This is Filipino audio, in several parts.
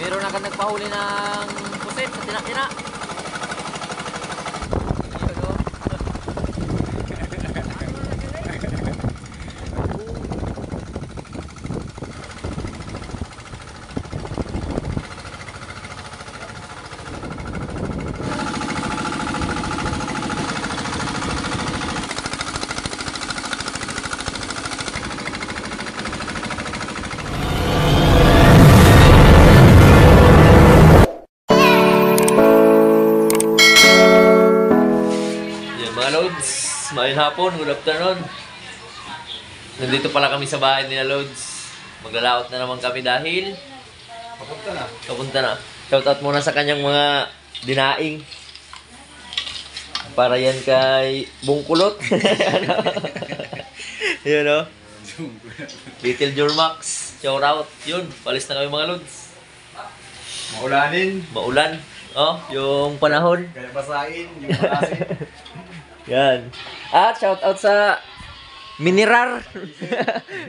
Meron agad nagpahuli ng pusit sa tina-tina. Yun o. Mayroon hapon, good afternoon. Nandito pala kami sa bahay nila Lods. Maglalaot na naman kami dahil Papunta na. Shoutout muna sa kanyang mga dinaing. Para yan kay Bungkulot. Yun o. Little Jormax. Shoutout. Yun, palis na kami mga Lods. Maulan. Oh, yung panahon. Kaya basahin, yung palasin. Yan. At shoutout sa Mineral.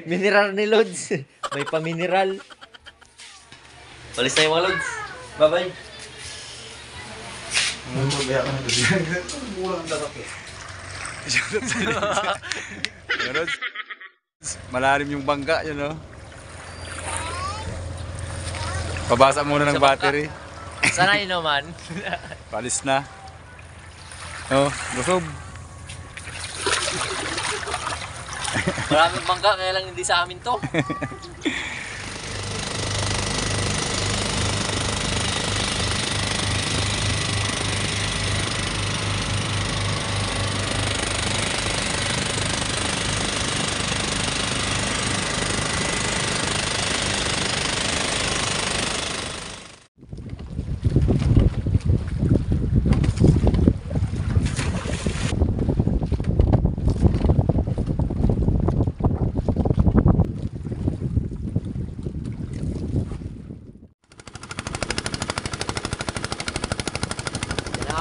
Mineral ni Lods. May pa-mineral. Palis na yung mga Lods. Bye-bye. Malalim yung bangka, yun o. Pabasa muna ng battery. Sana yun naman. Palis na. Oh, gusob. Maraming bangka, kaya lang hindi sa amin to.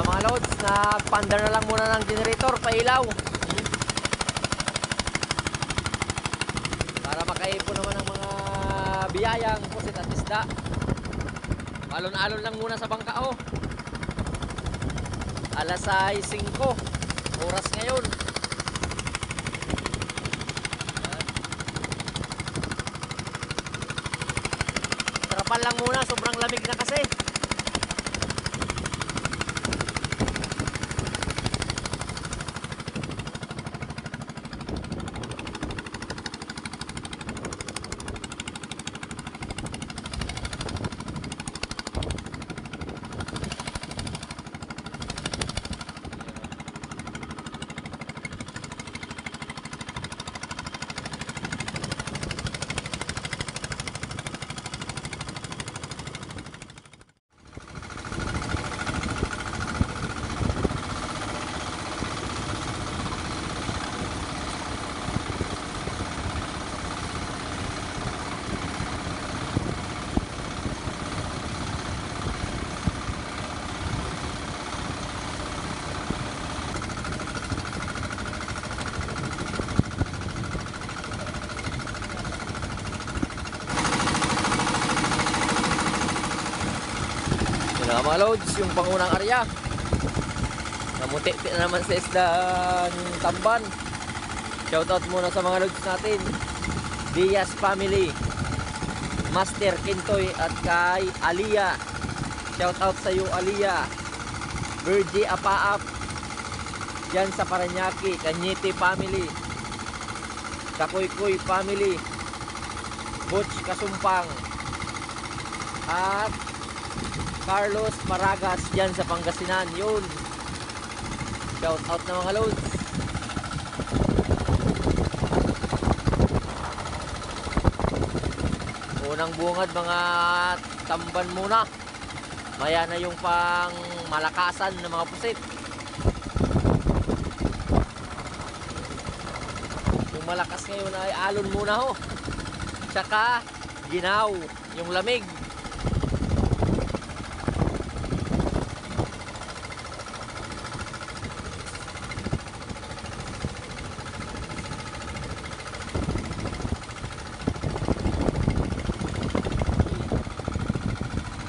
Mga Lods, nagpandar na lang muna ng generator, pailaw. Para makaipon naman ng mga biyayang pusit at isda. Alon-alon lang muna sa bangka oh. Alas 5:05 oras ngayon. Tarapan lang muna, sobrang lamig na kasi. Mga Lods, yung pangunang area. Namuti na naman sa isdang tamban. Shoutout muna sa mga Lods natin. Diaz family, Master Kintoy at kay Alia. Shoutout sa iyo Alia. Virgie Apaap dyan sa Paranaque. Kanyiti family, Kakuykuy family, Butch Kasumpang at Carlos Paragas dyan sa Pangasinan. Yun, shout out na mga Lods. Unang bungad mga tamban muna, maya na yung pang malakasan ng mga pusit. Yung malakas ngayon ay alon muna ho, tsaka ginaw, yung lamig.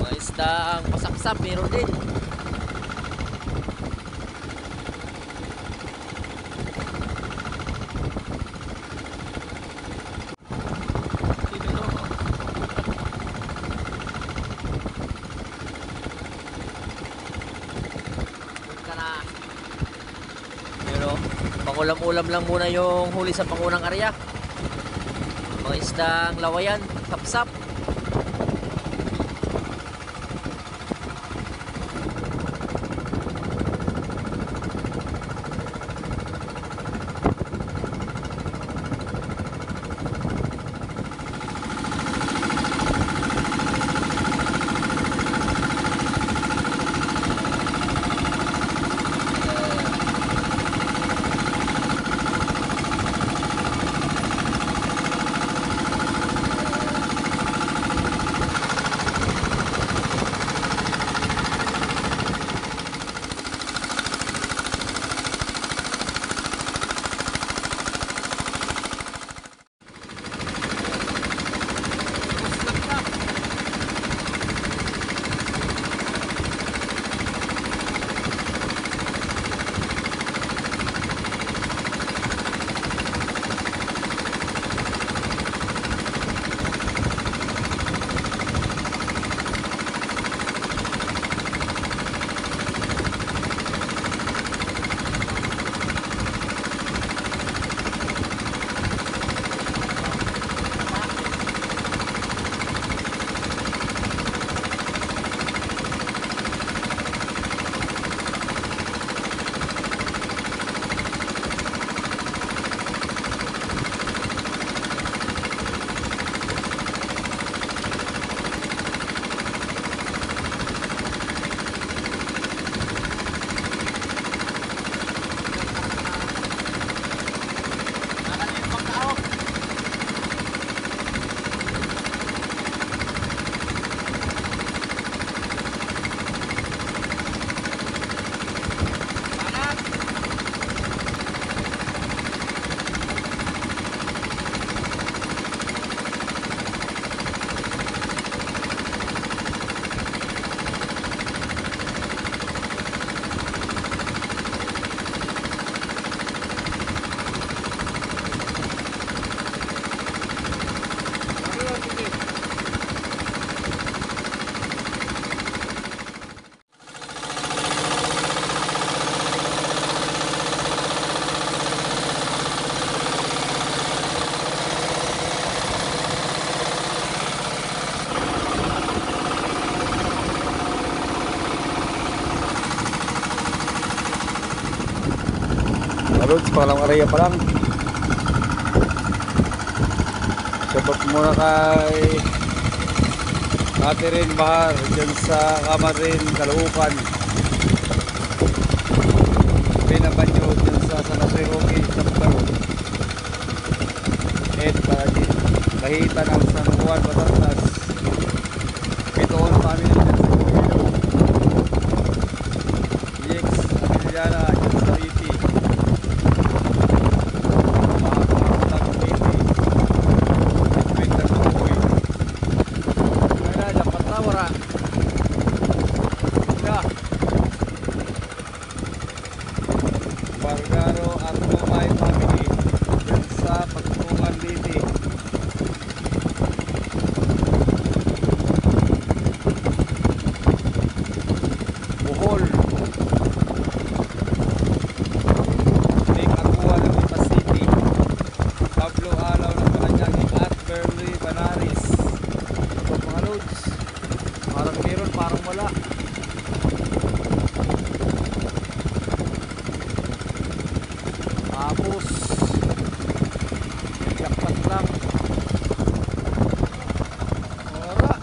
Mga isdang pasapsap meron din. Pero pangulam-ulam lang muna yung huli sa pangunang area. Mga isdang lawayan, sapsap. Lods, pangalang area pa lang. Shout muna kay Catherine Bahar dyan sa Kamarin, Caloocan. Pinabanyo dyan sa San Jose Roque, Samparo. Ed Paradin, Kahita ng San Juan, Batangas. Pitoon family dyan sa Pumilo. Yex, Abiliana, dyan sa Iti. Bargaro at Romay family dyan sa Pagtungan Liti. Bohol, Nick Aqua ng Lipa City, Pablo Alaw ng Malanyagi at Berly Banaris. Ito mga loads, parang meron, parang wala. Tapos jakpat lang. Ora.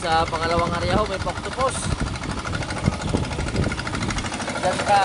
sa pangalawang area ho, may octopus. Diyan ka.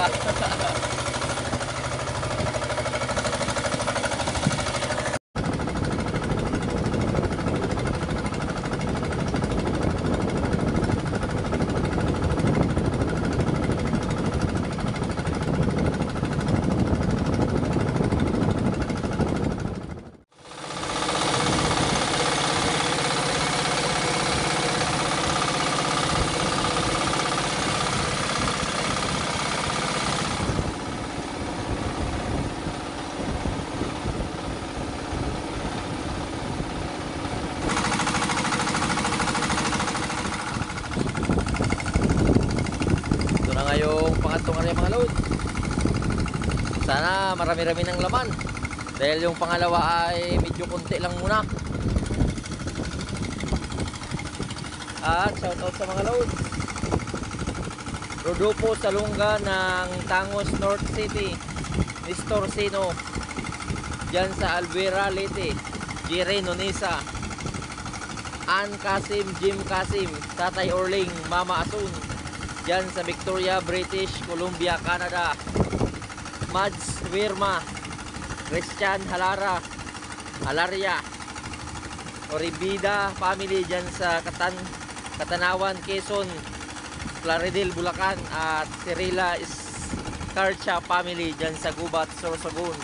Yung pangatlong area mga load, sana marami-rami ng laman dahil yung pangalawa ay medyo konti lang muna. At shoutout sa mga load, Rodolfo Salunga ng Tangos North City, Nestor Sino dyan sa Alvera Leyte, Jire Nonisa, Ann Kasim, Jim Kasim, Tatay Orling, Mama Asun dyan sa Victoria, British Columbia, Canada, Mads Wirma, Christian Halara, Halaria, Oribida family dyan sa Katanawan, Quezon, Claridel, Bulacan, at Cirila Escarcha family dyan sa Gubat, Sorsogon.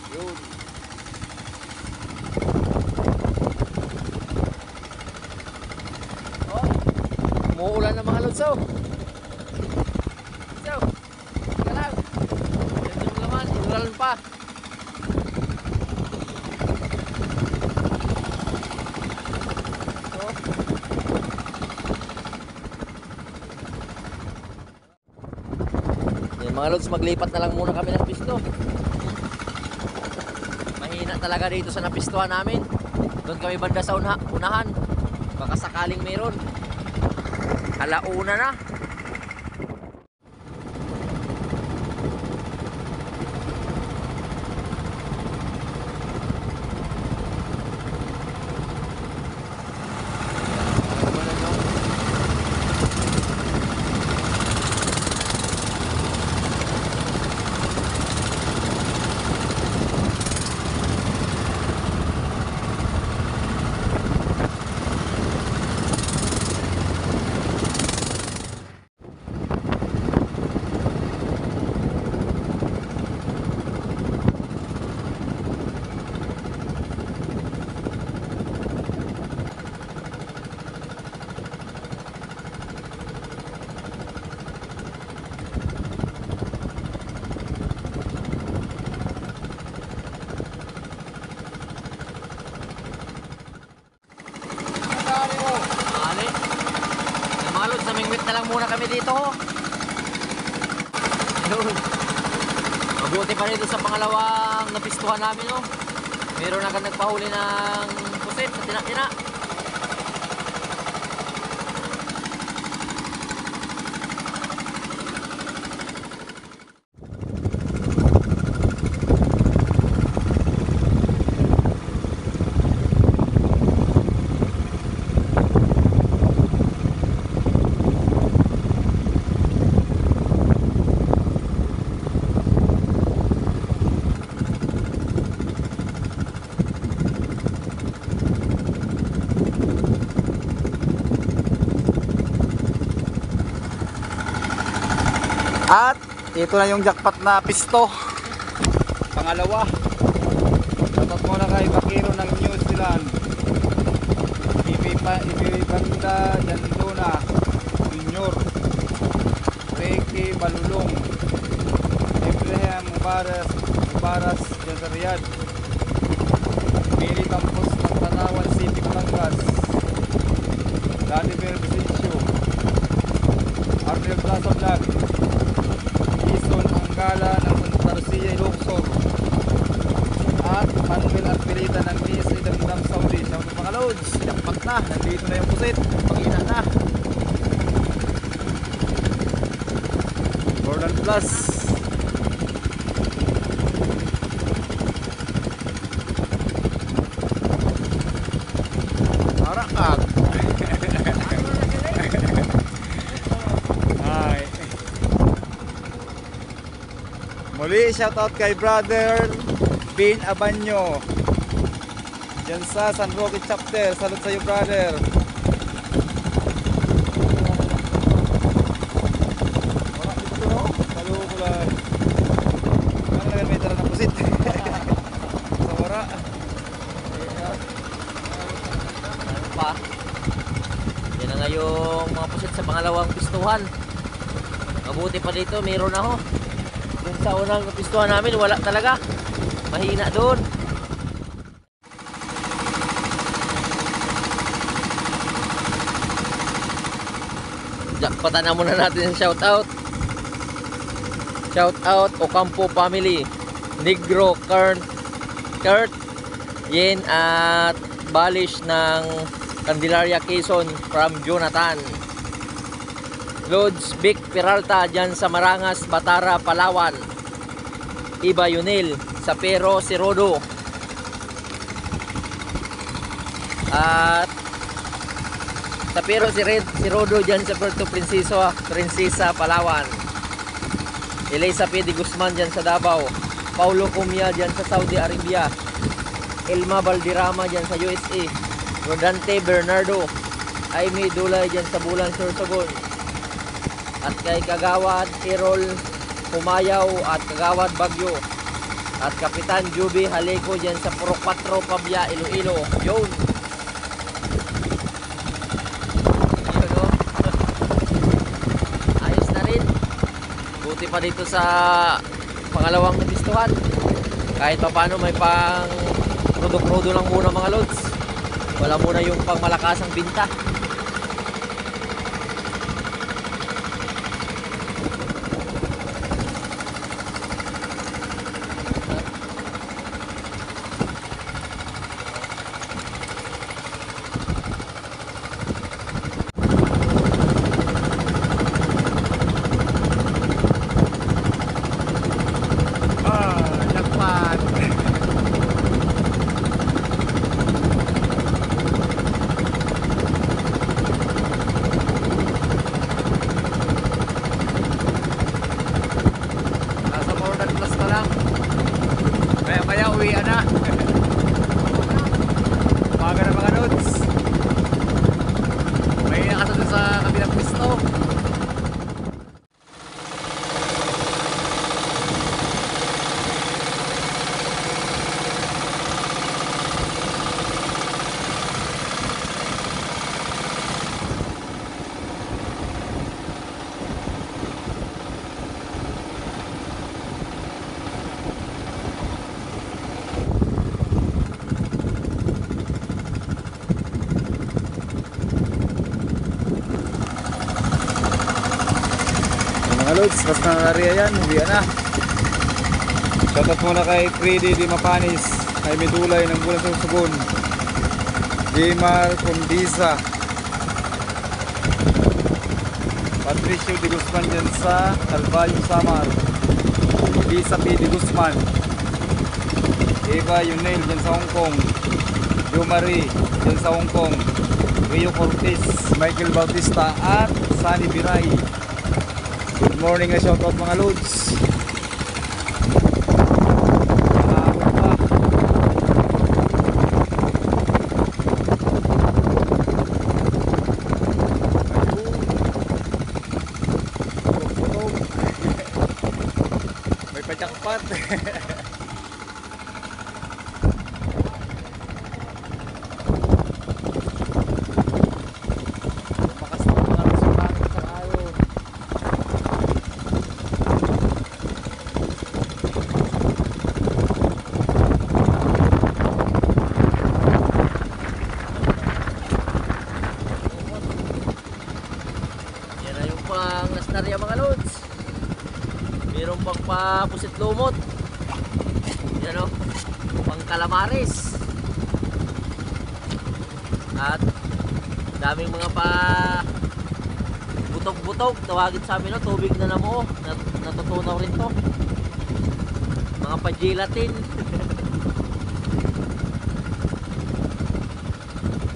Yun. Umuulan ng mga lutso. So, teka lang. Yan yung laman, inulan pa. So, yan mga lods, maglipat na lang muna kami ng pisto. Mahina talaga dito sa napistuhan namin. Doon kami banda sa unahan. Baka sakaling meron. Alauna na. Namingwit na lang muna kami dito. Yun. Mabuti pa dito sa pangalawang napistuhan namin. No? Meron agad nagpahuli ng pusit sa tina-tina. At ito na yung jackpot na pisto. Pangalawa. Dapat muna kay Bakiro ng New Zealand. Ibibanda Jandona Junior, Ricky Balulong, Abraham Mubaras dyan sa Riyadh, Billy Campos ng Tanawan City, Batangas, Vladimir Vicencio, Arnel Plaza Vlog, Ison Anggala ng Santa Lucia, Luxor, at Manuel Arpelita ng DSA Damdam Saudi. Sa mga loads, jackpot na, nandito na yung pusit, pangina na. Jordan Plus. Harakag. Muli, shoutout kay brother Bin Abanyo dyan sa San Roque Chapter. Salute sa iyo, brother. Wala dito, no? Kalukulay. Ano na may tara ng pusit? Sa wara. Ano pa? Yan na nga yung mga pusit sa pangalawang pistuhan. Mabuti pa dito, meron ako. Dun sa unang pistuhan namin, wala talaga. Mahina doon. Jackpotan na muna natin yung shoutout. Shoutout Ocampo family. Negro, Kurt, Yen at Balish ng Candelaria, Quezon from Jonathan. Lods Vic Peralta dyan sa Marangas, Batara, Palawan. Iba Yunil sa Pero Sirodo. At sa Pero Sirodo dyan sa Puerto Princesa, Palawan. Elisa P. de Guzman dyan sa Davao. Paulo Cumia dyan sa Saudi Arabia. Elma Valderrama dyan sa USA. Rodante Bernardo. Aimee Dulay dyan sa Bulan, Sorsogon. At kay Kagawad Errol Pumayaw at Kagawad Bagyo. At Kapitan Juby Haleko dyan sa Puro 4 Pabya, Iloilo. Yun! Yun, no? Ayos na rin. Buti pa dito sa pangalawang napistuhan. Kahit pa paano may pang produk-prodo lang muna mga lods. Wala muna yung pang malakasang binta. Mga lods, basta na area yan, hindi na. Shoutout muna kay Credy Di Mapanis, kay Medulay ng Bulan Sorsogon, Jmar Condisa, Patricio de Guzman dyan sa Calvayo, Samar, Lisa P. de Guzman, Eva Yunel dyan sa Hong Kong, Jo Marie dyan sa Hong Kong, Rio Cortez, Michael Bautista at Sunny Biray. Good morning na shoutout mga lods. May pajakpat. Nasnarya mga lods. Meron pang papusit lumot. Yan o, pang calamares. At daming mga pa butog-butog. Tawagin sa amin, no? Tubig na namuo. Natutunaw rin to. Mga pa-gelatin.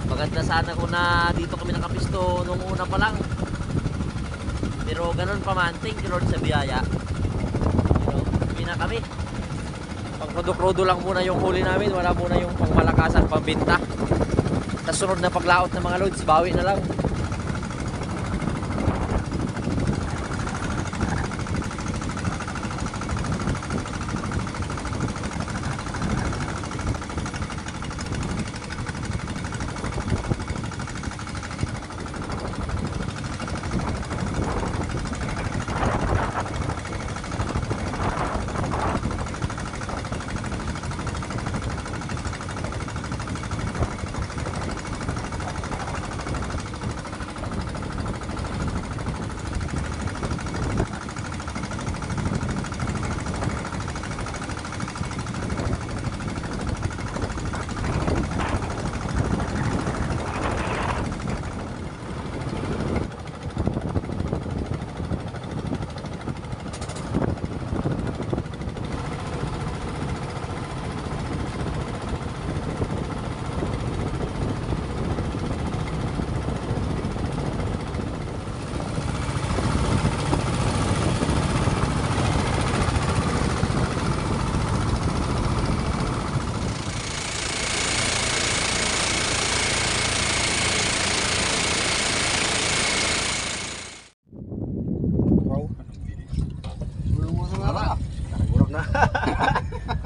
Maganda sana kung na dito kami nakapisto nung una pa lang. Pero ganun pa man, thank you Lord sa biyaya. Pero na kami. Pang krudo-krudo lang muna yung huli namin. Wala muna yung pangmalakasan, pambinta. Tapos sunod na paglaot ng mga loads, bawi na lang.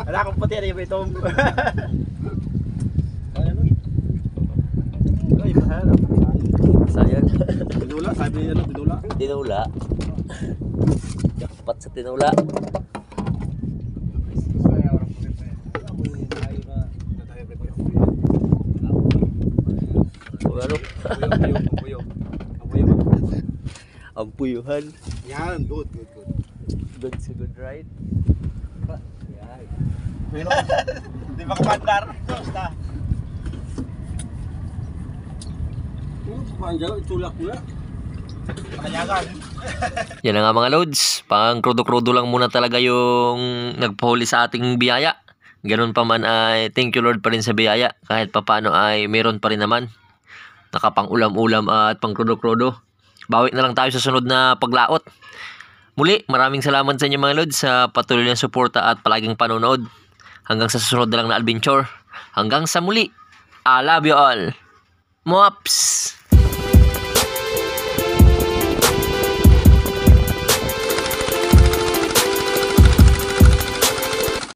Wala akong puti na yung itong. Ay, maharap. Sayang. Tinula, sabi niya ano, tinula. Tinula. Jackpot sa tinula. O ano? Ang puyuhan. Yan, good. Good to good, right? Di ba kapandar? Basta. Tulak pula. Pakanyagan. Yan na nga mga loads. Pang krudo-krudo lang muna talaga yung nagpahuli sa ating biyaya. Ganun pa man ay thank you Lord pa rin sa biyaya. Kahit papano ay meron pa rin naman. Nakapang ulam-ulam at pang krudo-krudo. Bawi na lang tayo sa sunod na paglaot. Muli, maraming salamat sa inyo mga loads sa patuloy na suporta at palaging panonood. Hanggang sa susunod na lang na adventure. Hanggang sa muli. I love you all. Mops!